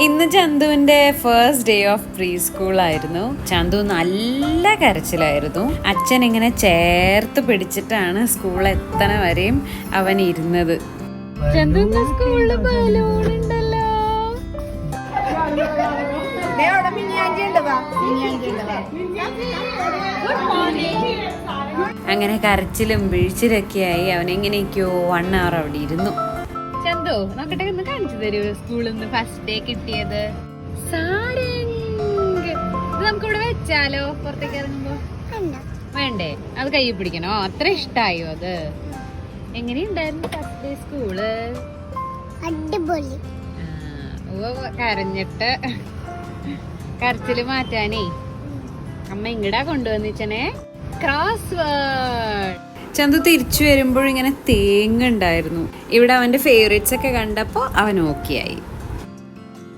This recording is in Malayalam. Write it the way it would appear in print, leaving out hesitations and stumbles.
ഇന്ന് ചന്തുവിന്റെ first day of preschool ആയിരുന്നു. ചന്തു നല്ല കരച്ചിലായിരുന്നു. അച്ഛൻ ഇങ്ങനെ ചേർത്ത് പിടിച്ചിട്ടാണ് സ്കൂൾ എത്തണ വരെയും അവൻ ഇരുന്നത്. ചന്തു സ്കൂളിൽ ബലൂൺ ഉണ്ടല്ലോ. അങ്ങനെ കരച്ചിലും വീഴ്ചയിലൊക്കെയായി അവനെങ്ങനെയൊക്കെയോ 1 hour അവിടെ ഇരുന്നു. ചന്തു നോക്കട്ടെ, ഒന്ന് കാണിച്ചു തരൂ സ്കൂളിൽ നിന്ന് ഫസ്റ്റ് ഡേ കിട്ടിയത്. ഇത് നമുക്കിവിടെ വെച്ചാലോ? പുറത്തേക്ക് ഇറങ്ങുമ്പോ വേണ്ടേ? അത് കൈ പിടിക്കണോ? അത്ര ഇഷ്ടായോ അത്? എങ്ങനെയുണ്ടായിരുന്നു ഫസ്റ്റ് ഡേ സ്കൂള്? അടിപൊളി. കരഞ്ഞിട്ട് കരച്ചില് മാറ്റാനേ അമ്മ ഇങ്ങടാ കൊണ്ടുവന്നിച്ചനെ ക്രോസ് വേർഡ്. ചന്തു തിരിച്ചു വരുമ്പോഴിങ്ങനെ തേങ്ങുണ്ടായിരുന്നു. ഇവിടെ അവന്റെ ഫേവറേറ്റ്സ് ഒക്കെ കണ്ടപ്പോ അവൻ ഓക്കെ ആയി.